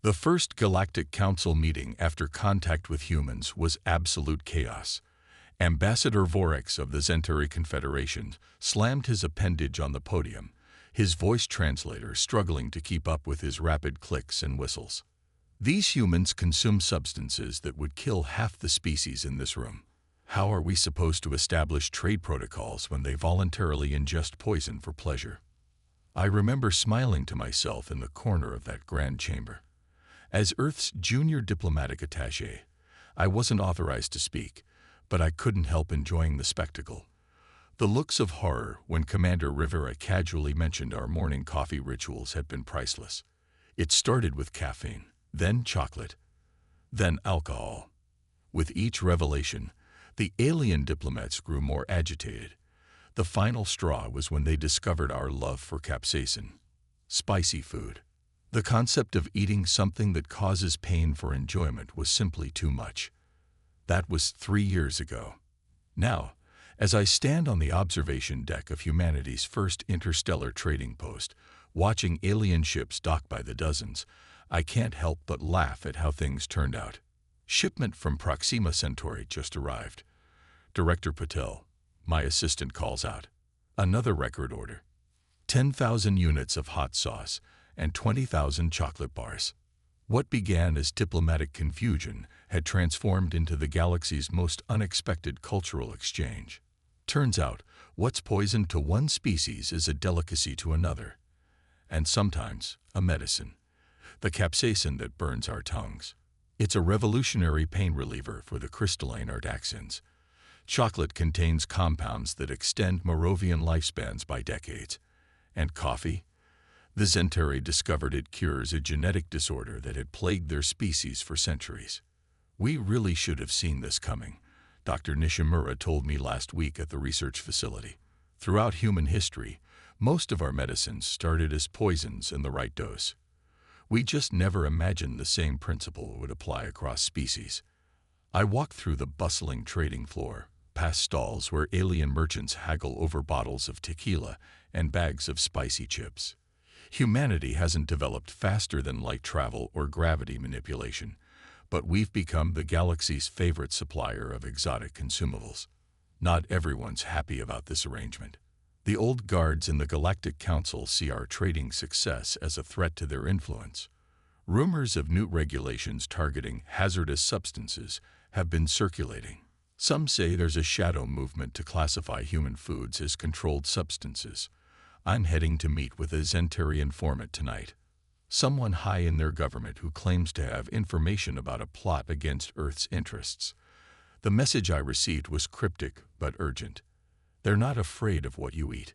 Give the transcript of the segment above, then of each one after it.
The first Galactic Council meeting after contact with humans was absolute chaos. Ambassador Vorex of the Zentari Confederation slammed his appendage on the podium, his voice translator struggling to keep up with his rapid clicks and whistles. These humans consume substances that would kill half the species in this room. How are we supposed to establish trade protocols when they voluntarily ingest poison for pleasure? I remember smiling to myself in the corner of that grand chamber. As Earth's junior diplomatic attaché, I wasn't authorized to speak, but I couldn't help enjoying the spectacle. The looks of horror when Commander Rivera casually mentioned our morning coffee rituals had been priceless. It started with caffeine, then chocolate, then alcohol. With each revelation, the alien diplomats grew more agitated. The final straw was when they discovered our love for capsaicin, spicy food. The concept of eating something that causes pain for enjoyment was simply too much. That was 3 years ago. Now, as I stand on the observation deck of humanity's first interstellar trading post, watching alien ships dock by the dozens, I can't help but laugh at how things turned out. Shipment from Proxima Centauri just arrived. Director Patel, my assistant, calls out. Another record order. 10,000 units of hot sauce and 20,000 chocolate bars. What began as diplomatic confusion had transformed into the galaxy's most unexpected cultural exchange. Turns out, what's poison to one species is a delicacy to another, and sometimes a medicine. The capsaicin that burns our tongues. It's a revolutionary pain reliever for the crystalline Ardaxians. Chocolate contains compounds that extend Moravian lifespans by decades. And coffee? The Zentari discovered it cures a genetic disorder that had plagued their species for centuries. We really should have seen this coming, Dr. Nishimura told me last week at the research facility. Throughout human history, most of our medicines started as poisons in the right dose. We just never imagined the same principle would apply across species. I walked through the bustling trading floor, past stalls where alien merchants haggle over bottles of tequila and bags of spicy chips. Humanity hasn't developed faster than light travel or gravity manipulation, but we've become the galaxy's favorite supplier of exotic consumables. Not everyone's happy about this arrangement. The old guards in the Galactic Council see our trading success as a threat to their influence. Rumors of new regulations targeting hazardous substances have been circulating. Some say there's a shadow movement to classify human foods as controlled substances. I'm heading to meet with a Zentari informant tonight. Someone high in their government who claims to have information about a plot against Earth's interests. The message I received was cryptic but urgent. They're not afraid of what you eat.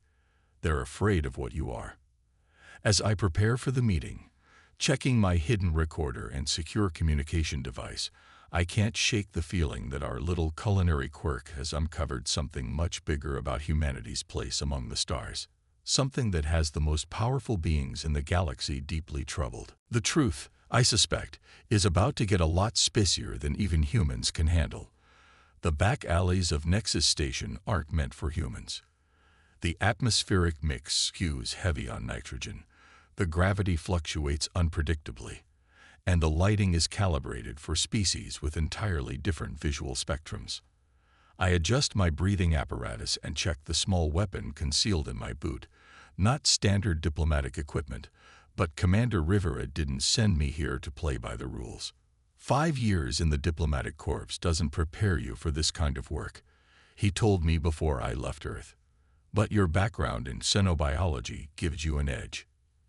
They're afraid of what you are. As I prepare for the meeting, checking my hidden recorder and secure communication device, I can't shake the feeling that our little culinary quirk has uncovered something much bigger about humanity's place among the stars. Something that has the most powerful beings in the galaxy deeply troubled. The truth, I suspect, is about to get a lot spicier than even humans can handle. The back alleys of Nexus Station aren't meant for humans. The atmospheric mix skews heavy on nitrogen. The gravity fluctuates unpredictably, and the lighting is calibrated for species with entirely different visual spectrums. I adjust my breathing apparatus and check the small weapon concealed in my boot. Not standard diplomatic equipment, but Commander Rivera didn't send me here to play by the rules. 5 years in the diplomatic corps doesn't prepare you for this kind of work, he told me before I left Earth. But your background in xenobiology gives you an edge.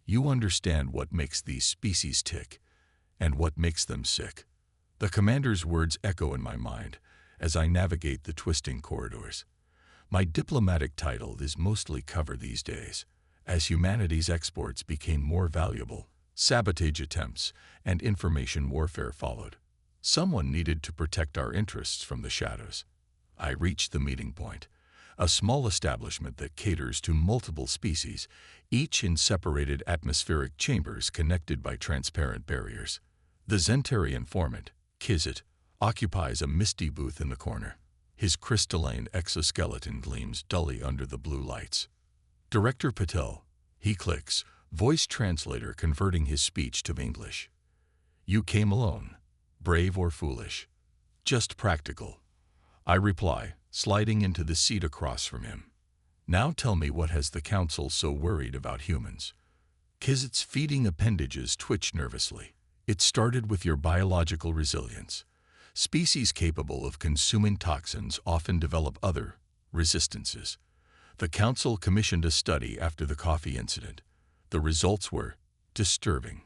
You understand what makes these species tick, and what makes them sick. The commander's words echo in my mind as I navigate the twisting corridors. My diplomatic title is mostly cover these days. As humanity's exports became more valuable, sabotage attempts and information warfare followed. Someone needed to protect our interests from the shadows. I reached the meeting point, a small establishment that caters to multiple species, each in separated atmospheric chambers connected by transparent barriers. The Zentari informant, Kizit, occupies a misty booth in the corner. His crystalline exoskeleton gleams dully under the blue lights. Director Patel, he clicks, voice translator converting his speech to English. You came alone, brave or foolish. Just practical, I reply, sliding into the seat across from him. Now tell me, what has the council so worried about humans? Kizit's feeding appendages twitched nervously. It started with your biological resilience. Species capable of consuming toxins often develop other resistances. The council commissioned a study after the coffee incident. The results were disturbing.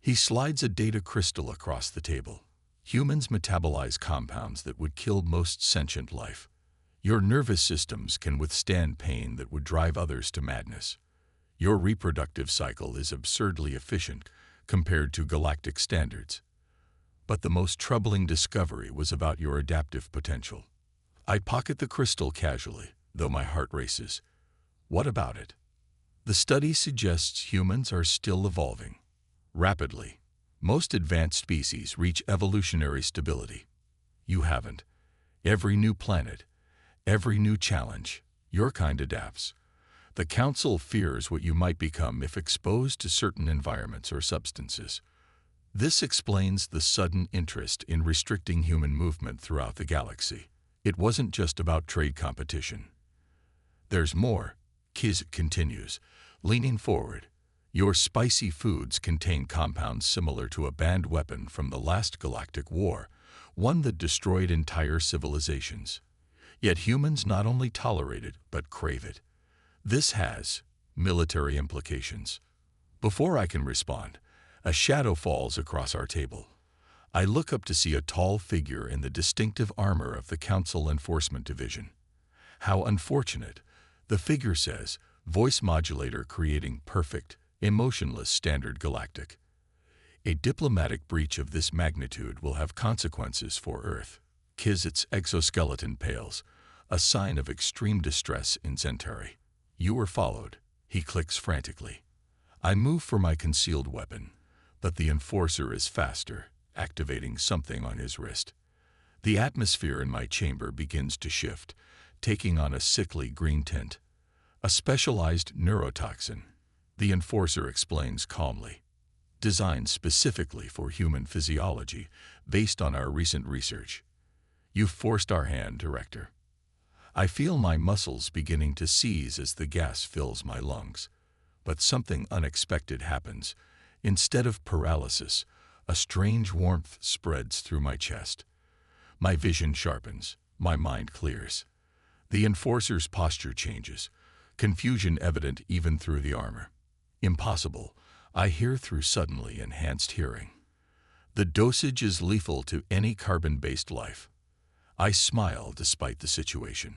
He slides a data crystal across the table. Humans metabolize compounds that would kill most sentient life. Your nervous systems can withstand pain that would drive others to madness. Your reproductive cycle is absurdly efficient compared to galactic standards. But the most troubling discovery was about your adaptive potential. I pocket the crystal casually, though my heart races. What about it? The study suggests humans are still evolving. Rapidly. Most advanced species reach evolutionary stability. You haven't. Every new planet, every new challenge, your kind adapts. The council fears what you might become if exposed to certain environments or substances. This explains the sudden interest in restricting human movement throughout the galaxy. It wasn't just about trade competition. There's more, Kiz continues, leaning forward. Your spicy foods contain compounds similar to a banned weapon from the last galactic war, one that destroyed entire civilizations. Yet humans not only tolerate it, but crave it. This has military implications. Before I can respond, a shadow falls across our table. I look up to see a tall figure in the distinctive armor of the Council Enforcement Division. How unfortunate, the figure says, voice modulator creating perfect, emotionless standard galactic. A diplomatic breach of this magnitude will have consequences for Earth. Kizit's exoskeleton pales, a sign of extreme distress in Centauri. You were followed, he clicks frantically. I move for my concealed weapon, but the enforcer is faster, activating something on his wrist. The atmosphere in my chamber begins to shift, taking on a sickly green tint. A specialized neurotoxin, the enforcer explains calmly, designed specifically for human physiology based on our recent research. You've forced our hand, Director. I feel my muscles beginning to seize as the gas fills my lungs. But something unexpected happens. Instead of paralysis, a strange warmth spreads through my chest. My vision sharpens, my mind clears. The enforcer's posture changes, confusion evident even through the armor. Impossible, I hear through suddenly enhanced hearing. The dosage is lethal to any carbon-based life. I smile despite the situation.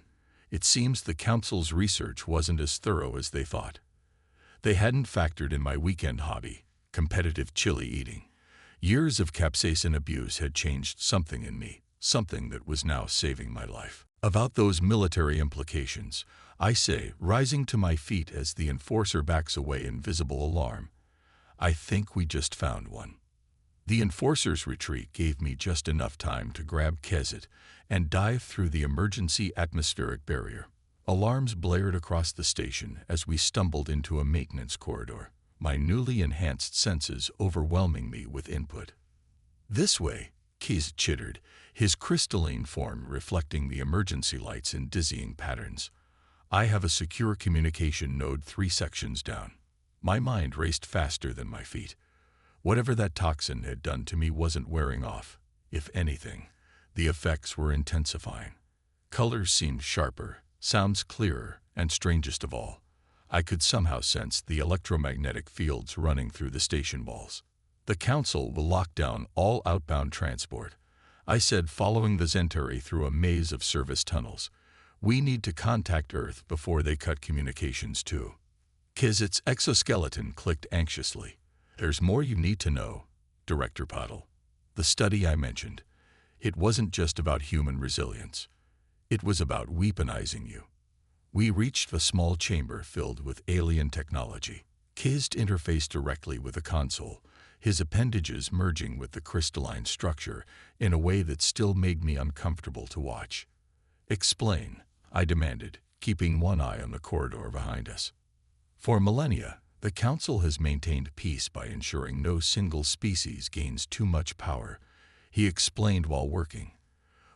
It seems the Council's research wasn't as thorough as they thought. They hadn't factored in my weekend hobby, competitive chili eating. Years of capsaicin abuse had changed something in me, something that was now saving my life. About those military implications, I say, rising to my feet as the enforcer backs away in visible alarm. I think we just found one. The enforcer's retreat gave me just enough time to grab Kizit and dive through the emergency atmospheric barrier. Alarms blared across the station as we stumbled into a maintenance corridor, my newly enhanced senses overwhelming me with input. This way, Kizit chittered, his crystalline form reflecting the emergency lights in dizzying patterns. I have a secure communication node 3 sections down. My mind raced faster than my feet. Whatever that toxin had done to me wasn't wearing off. If anything, the effects were intensifying. Colors seemed sharper, sounds clearer, and strangest of all, I could somehow sense the electromagnetic fields running through the station walls. The Council will lock down all outbound transport, I said, following the Centauri through a maze of service tunnels. We need to contact Earth before they cut communications too. Kizit's exoskeleton clicked anxiously. There's more you need to know, Director Pottle. The study I mentioned, it wasn't just about human resilience. It was about weaponizing you. We reached a small chamber filled with alien technology. Kizit interfaced directly with the console, his appendages merging with the crystalline structure in a way that still made me uncomfortable to watch. Explain, I demanded, keeping one eye on the corridor behind us. For millennia, The Council has maintained peace by ensuring no single species gains too much power, he explained while working.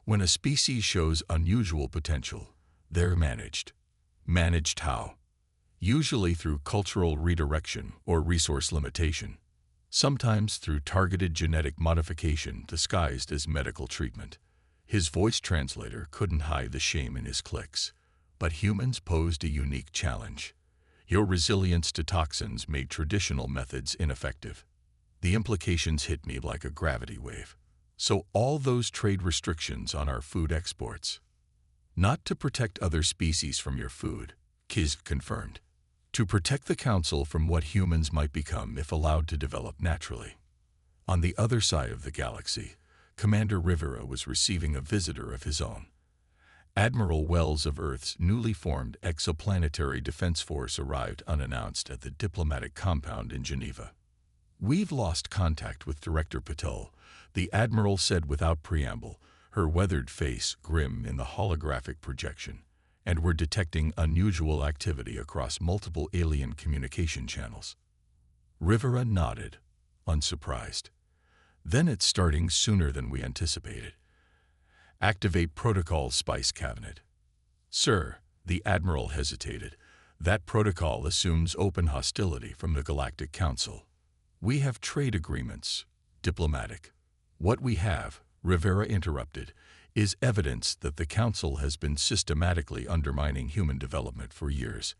When a species shows unusual potential, they're managed. Managed how? Usually through cultural redirection or resource limitation. Sometimes through targeted genetic modification disguised as medical treatment. His voice translator couldn't hide the shame in his clicks. But humans posed a unique challenge. Your resilience to toxins made traditional methods ineffective. The implications hit me like a gravity wave. So all those trade restrictions on our food exports. Not to protect other species from your food, Kiz confirmed. To protect the Council from what humans might become if allowed to develop naturally. On the other side of the galaxy, Commander Rivera was receiving a visitor of his own. Admiral Wells of Earth's newly formed exoplanetary defense force arrived unannounced at the diplomatic compound in Geneva. "We've lost contact with Director Patel," the Admiral said without preamble, her weathered face grim in the holographic projection, "and we're detecting unusual activity across multiple alien communication channels." Rivera nodded, unsurprised. "Then it's starting sooner than we anticipated. Activate Protocol Spice Cabinet." "Sir," the Admiral hesitated, "that protocol assumes open hostility from the Galactic Council. We have trade agreements, diplomatic." "What we have," Rivera interrupted, "is evidence that the Council has been systematically undermining human development for years."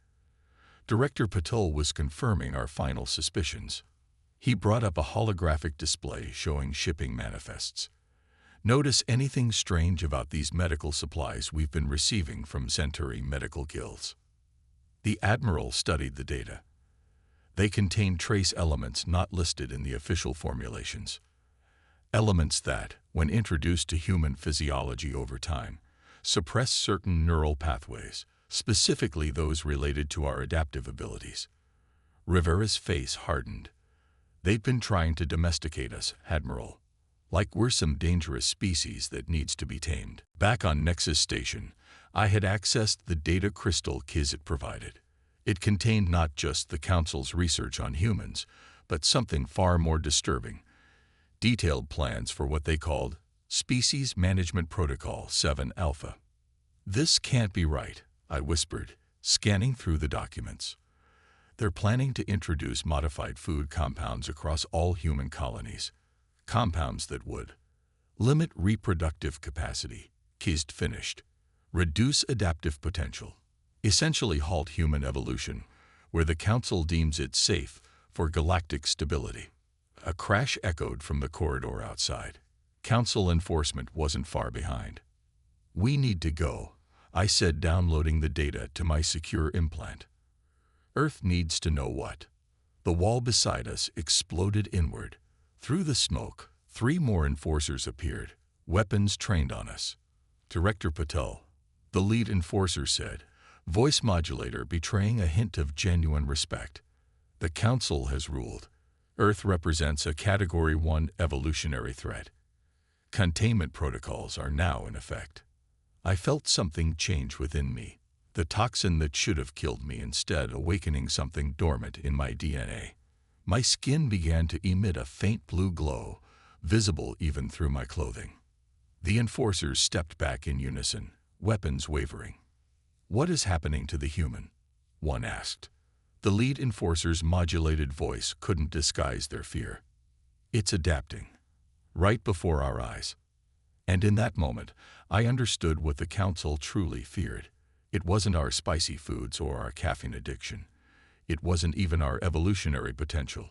Director Patel was confirming our final suspicions. He brought up a holographic display showing shipping manifests. "Notice anything strange about these medical supplies we've been receiving from Centauri medical guilds?" The Admiral studied the data. They contain trace elements not listed in the official formulations. Elements that, when introduced to human physiology over time, suppress certain neural pathways, specifically those related to our adaptive abilities. Rivera's face hardened. "They've been trying to domesticate us, Admiral. Like we're some dangerous species that needs to be tamed." Back on Nexus Station, I had accessed the data crystal Kiz had provided. It contained not just the Council's research on humans, but something far more disturbing. Detailed plans for what they called Species Management Protocol 7 Alpha. "This can't be right," I whispered, scanning through the documents. "They're planning to introduce modified food compounds across all human colonies. Compounds that would limit reproductive capacity," Kiz finished, "reduce adaptive potential, essentially halt human evolution, where the Council deems it safe for galactic stability." A crash echoed from the corridor outside. Council enforcement wasn't far behind. "We need to go," I said, downloading the data to my secure implant. "Earth needs to know what." The wall beside us exploded inward. Through the smoke, 3 more enforcers appeared, weapons trained on us. "Director Patel," the lead enforcer said, voice modulator betraying a hint of genuine respect. "The Council has ruled. Earth represents a Category 1 evolutionary threat. Containment protocols are now in effect." I felt something change within me, the toxin that should have killed me instead awakening something dormant in my DNA. My skin began to emit a faint blue glow, visible even through my clothing. The enforcers stepped back in unison, weapons wavering. "What is happening to the human?" one asked. The lead enforcer's modulated voice couldn't disguise their fear. "It's adapting. Right before our eyes." And in that moment, I understood what the Council truly feared. It wasn't our spicy foods or our caffeine addiction. It wasn't even our evolutionary potential.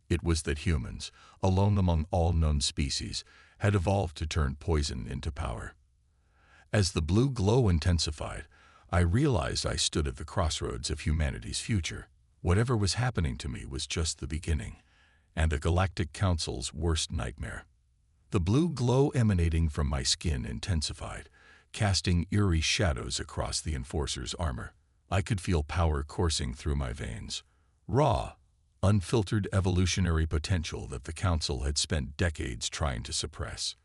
It was that humans, alone among all known species, had evolved to turn poison into power. As the blue glow intensified, I realized I stood at the crossroads of humanity's future. Whatever was happening to me was just the beginning, and the Galactic Council's worst nightmare. The blue glow emanating from my skin intensified, casting eerie shadows across the enforcer's armor. I could feel power coursing through my veins. Raw, unfiltered evolutionary potential that the Council had spent decades trying to suppress.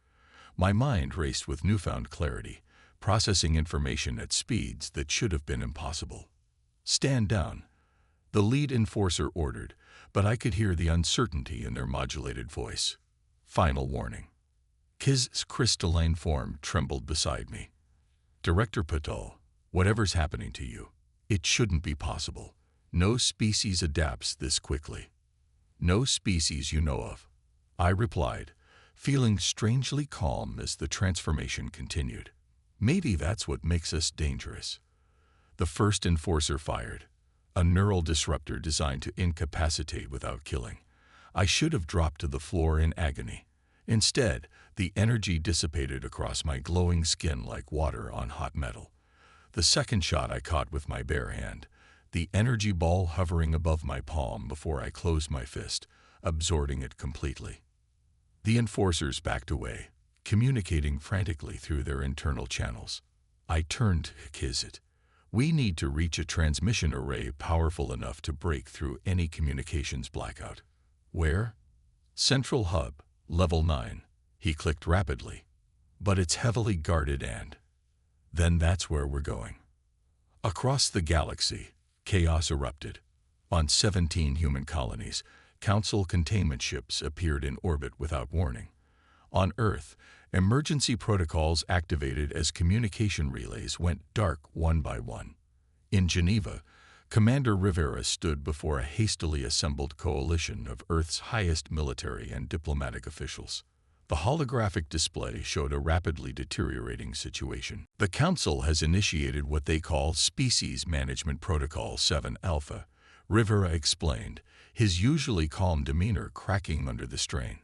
My mind raced with newfound clarity, processing information at speeds that should have been impossible. "Stand down." The lead enforcer ordered, but I could hear the uncertainty in their modulated voice. Final warning. Kiz's crystalline form trembled beside me. Director Patel, whatever's happening to you, it shouldn't be possible. No species adapts this quickly. No species you know of, I replied, feeling strangely calm as the transformation continued. Maybe that's what makes us dangerous. The first enforcer fired, a neural disruptor designed to incapacitate without killing. I should have dropped to the floor in agony. Instead, the energy dissipated across my glowing skin like water on hot metal. The second shot I caught with my bare hand, the energy ball hovering above my palm before I closed my fist, absorbing it completely. The enforcers backed away, communicating frantically through their internal channels. I turned to Kizit. We need to reach a transmission array powerful enough to break through any communications blackout. Where? Central Hub, Level 9. He clicked rapidly. But it's heavily guarded and... Then that's where we're going. Across the galaxy, chaos erupted. On 17 human colonies, Council containment ships appeared in orbit without warning. On Earth, emergency protocols activated as communication relays went dark one by one. In Geneva, Commander Rivera stood before a hastily assembled coalition of Earth's highest military and diplomatic officials. The holographic display showed a rapidly deteriorating situation. The Council has initiated what they call Species Management Protocol 7 Alpha, Rivera explained, his usually calm demeanor cracking under the strain.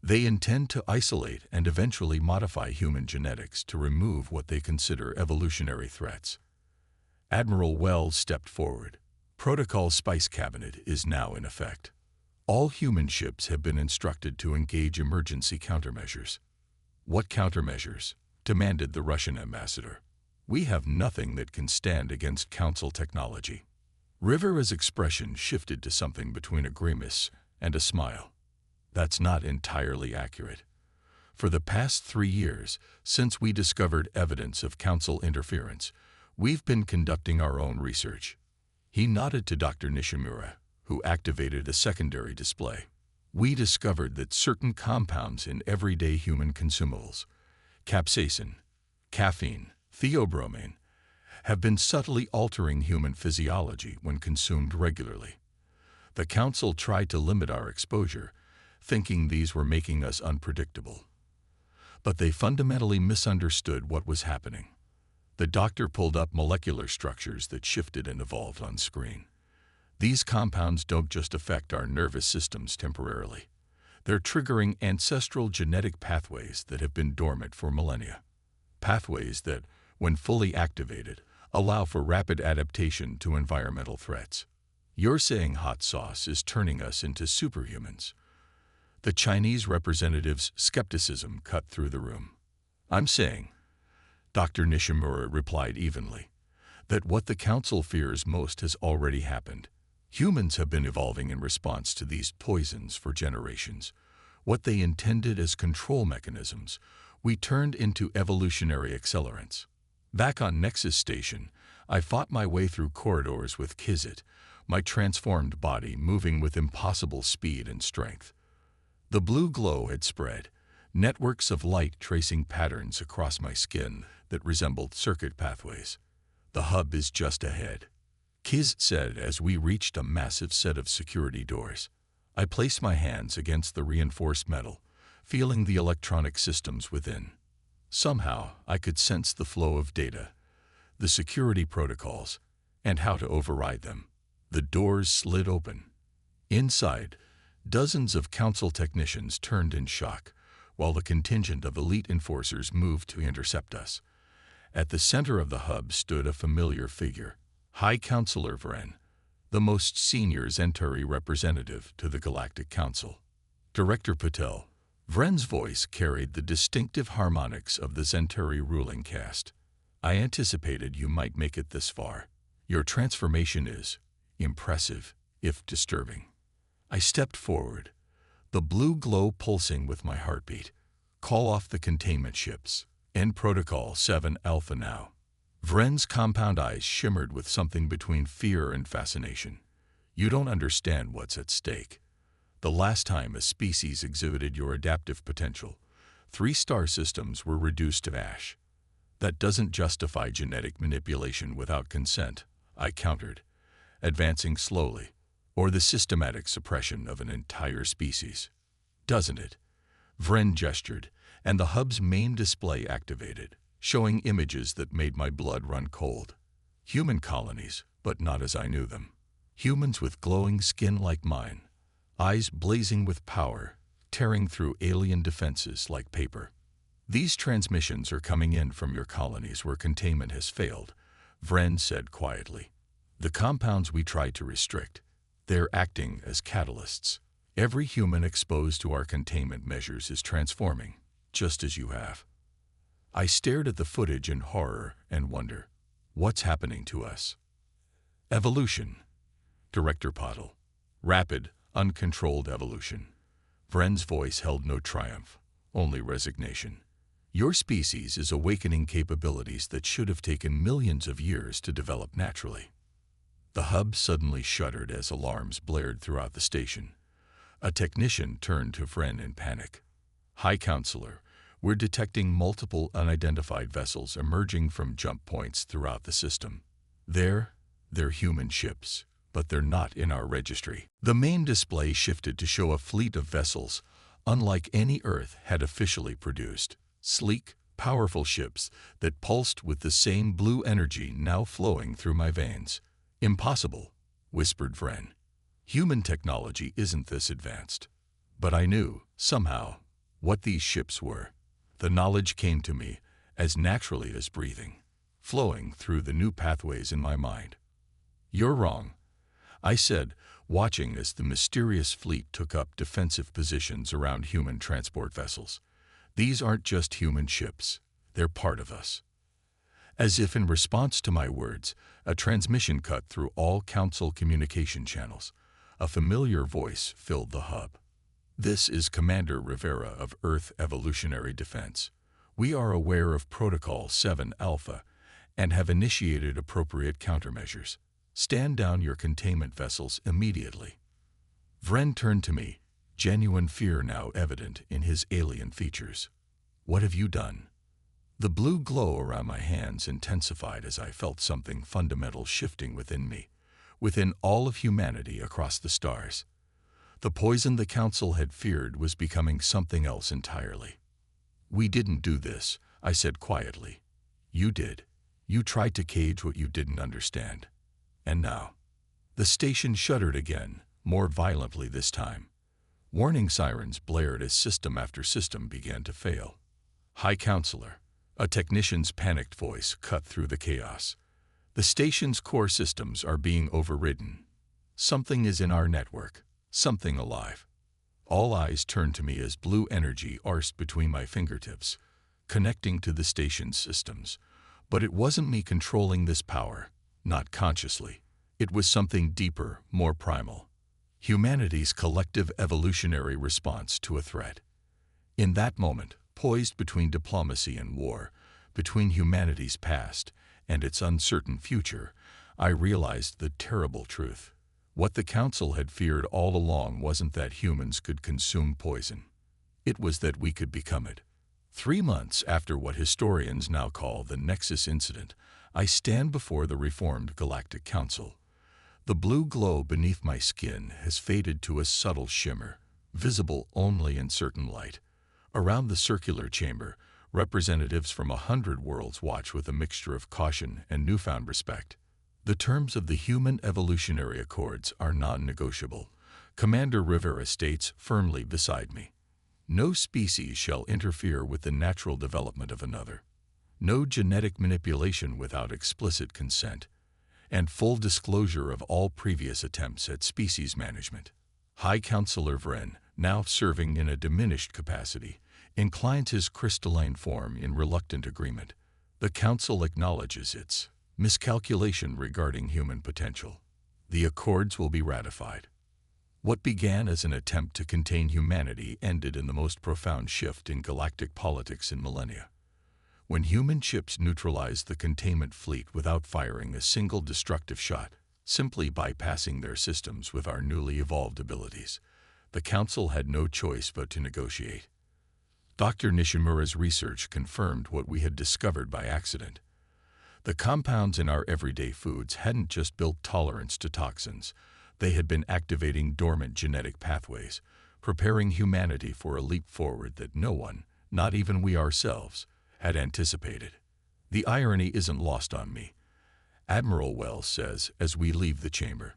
They intend to isolate and eventually modify human genetics to remove what they consider evolutionary threats. Admiral Wells stepped forward. Protocol Spice Cabinet is now in effect. All human ships have been instructed to engage emergency countermeasures. What countermeasures? Demanded the Russian ambassador. We have nothing that can stand against Council technology. Rivera's expression shifted to something between a grimace and a smile. That's not entirely accurate. For the past 3 years, since we discovered evidence of Council interference, we've been conducting our own research. He nodded to Dr. Nishimura, who activated a secondary display. We discovered that certain compounds in everyday human consumables, capsaicin, caffeine, theobromine, have been subtly altering human physiology when consumed regularly. The Council tried to limit our exposure, thinking these were making us unpredictable. But they fundamentally misunderstood what was happening. The doctor pulled up molecular structures that shifted and evolved on screen. These compounds don't just affect our nervous systems temporarily. They're triggering ancestral genetic pathways that have been dormant for millennia. Pathways that, when fully activated, allow for rapid adaptation to environmental threats. You're saying hot sauce is turning us into superhumans. The Chinese representative's skepticism cut through the room. I'm saying, Dr. Nishimura replied evenly, that what the Council fears most has already happened. Humans have been evolving in response to these poisons for generations. What they intended as control mechanisms, we turned into evolutionary accelerants. Back on Nexus Station, I fought my way through corridors with Kizit, my transformed body moving with impossible speed and strength. The blue glow had spread, networks of light tracing patterns across my skin that resembled circuit pathways. The hub is just ahead, Kiz said as we reached a massive set of security doors. I placed my hands against the reinforced metal, feeling the electronic systems within. Somehow, I could sense the flow of data, the security protocols, and how to override them. The doors slid open. Inside, dozens of Council technicians turned in shock, while the contingent of elite enforcers moved to intercept us. At the center of the hub stood a familiar figure, High Counselor Vren, the most senior Centauri representative to the Galactic Council. Director Patel. Vren's voice carried the distinctive harmonics of the Centauri ruling caste. I anticipated you might make it this far. Your transformation is impressive, if disturbing. I stepped forward, the blue glow pulsing with my heartbeat. Call off the containment ships. End Protocol 7 Alpha now. Vren's compound eyes shimmered with something between fear and fascination. You don't understand what's at stake. The last time a species exhibited your adaptive potential, 3 star systems were reduced to ash. That doesn't justify genetic manipulation without consent, I countered, advancing slowly, or the systematic suppression of an entire species. Doesn't it? Vren gestured, and the hub's main display activated, showing images that made my blood run cold. Human colonies, but not as I knew them. Humans with glowing skin like mine, eyes blazing with power, tearing through alien defenses like paper. These transmissions are coming in from your colonies where containment has failed, Vren said quietly. The compounds we tried to restrict, they're acting as catalysts. Every human exposed to our containment measures is transforming, just as you have. I stared at the footage in horror and wonder, what's happening to us? Evolution, Director Pottle. Rapid, uncontrolled evolution. Vren's voice held no triumph, only resignation. Your species is awakening capabilities that should have taken millions of years to develop naturally. The hub suddenly shuddered as alarms blared throughout the station. A technician turned to Vren in panic. High Counselor, we're detecting multiple unidentified vessels emerging from jump points throughout the system. They're human ships, but they're not in our registry. The main display shifted to show a fleet of vessels, unlike any Earth had officially produced. Sleek, powerful ships that pulsed with the same blue energy now flowing through my veins. Impossible, whispered Vren. Human technology isn't this advanced. But I knew, somehow, what these ships were. The knowledge came to me as naturally as breathing, flowing through the new pathways in my mind. You're wrong, I said, watching as the mysterious fleet took up defensive positions around human transport vessels. These aren't just human ships, they're part of us. As if in response to my words, a transmission cut through all Council communication channels. A familiar voice filled the hub. This is Commander Rivera of Earth Evolutionary Defense. We are aware of Protocol 7 Alpha and have initiated appropriate countermeasures. Stand down your containment vessels immediately. Vren turned to me, genuine fear now evident in his alien features. What have you done? The blue glow around my hands intensified as I felt something fundamental shifting within me, within all of humanity across the stars. The poison the Council had feared was becoming something else entirely. We didn't do this, I said quietly. You did. You tried to cage what you didn't understand. And now, the station shuddered again, more violently this time. Warning sirens blared as system after system began to fail. High Counselor, a technician's panicked voice cut through the chaos. The station's core systems are being overridden. Something is in our network, something alive. All eyes turned to me as blue energy arced between my fingertips, connecting to the station's systems. But it wasn't me controlling this power, not consciously. It was something deeper, more primal. Humanity's collective evolutionary response to a threat. In that moment, poised between diplomacy and war, between humanity's past and its uncertain future, I realized the terrible truth. What the Council had feared all along wasn't that humans could consume poison. It was that we could become it. 3 months after what historians now call the Nexus incident, I stand before the reformed Galactic Council. The blue glow beneath my skin has faded to a subtle shimmer, visible only in certain light. Around the circular chamber, representatives from 100 worlds watch with a mixture of caution and newfound respect. The terms of the Human Evolutionary Accords are non-negotiable. Commander Rivera states firmly beside me. No species shall interfere with the natural development of another. No genetic manipulation without explicit consent, and full disclosure of all previous attempts at species management. High Counselor Vren, now serving in a diminished capacity, inclines his crystalline form in reluctant agreement. The Council acknowledges its miscalculation regarding human potential. The accords will be ratified. What began as an attempt to contain humanity ended in the most profound shift in galactic politics in millennia. When human ships neutralized the containment fleet without firing a single destructive shot, simply bypassing their systems with our newly evolved abilities. The Council had no choice but to negotiate. Dr. Nishimura's research confirmed what we had discovered by accident. The compounds in our everyday foods hadn't just built tolerance to toxins. They had been activating dormant genetic pathways, preparing humanity for a leap forward that no one, not even we ourselves, had anticipated. The irony isn't lost on me, Admiral Wells says as we leave the chamber.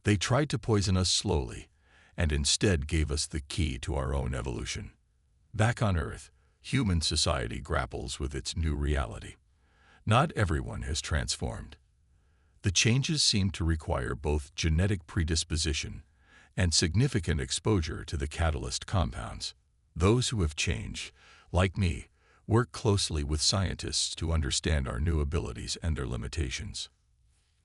They tried to poison us slowly, and instead gave us the key to our own evolution. Back on Earth, human society grapples with its new reality. Not everyone has transformed. The changes seem to require both genetic predisposition and significant exposure to the catalyst compounds. Those who have changed, like me, work closely with scientists to understand our new abilities and their limitations.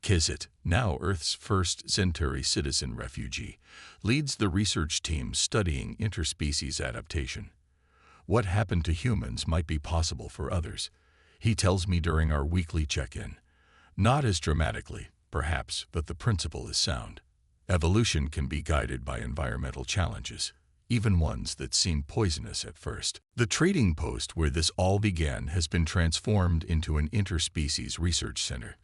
Kizit, now Earth's first Centauri citizen refugee, leads the research team studying interspecies adaptation. What happened to humans might be possible for others, he tells me during our weekly check-in. Not as dramatically, perhaps, but the principle is sound. Evolution can be guided by environmental challenges, even ones that seem poisonous at first. The trading post where this all began has been transformed into an interspecies research center.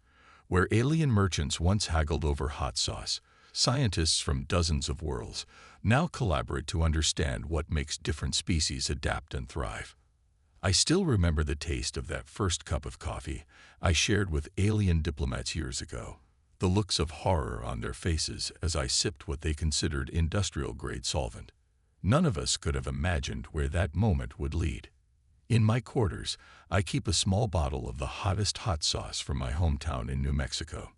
Where alien merchants once haggled over hot sauce, scientists from dozens of worlds now collaborate to understand what makes different species adapt and thrive. I still remember the taste of that first cup of coffee I shared with alien diplomats years ago, the looks of horror on their faces as I sipped what they considered industrial-grade solvent. None of us could have imagined where that moment would lead. In my quarters, I keep a small bottle of the hottest hot sauce from my hometown in New Mexico.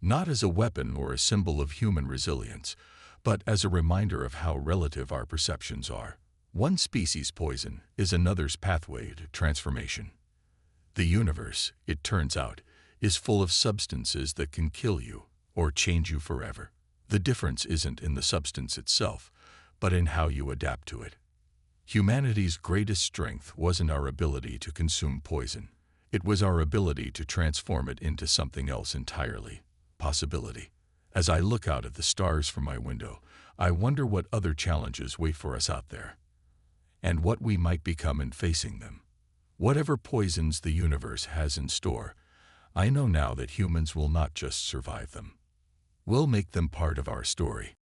Not as a weapon or a symbol of human resilience, but as a reminder of how relative our perceptions are. One species' poison is another's pathway to transformation. The universe, it turns out, is full of substances that can kill you or change you forever. The difference isn't in the substance itself, but in how you adapt to it. Humanity's greatest strength wasn't our ability to consume poison. It was our ability to transform it into something else entirely. Possibility. As I look out at the stars from my window, I wonder what other challenges wait for us out there, and what we might become in facing them. Whatever poisons the universe has in store, I know now that humans will not just survive them. We'll make them part of our story.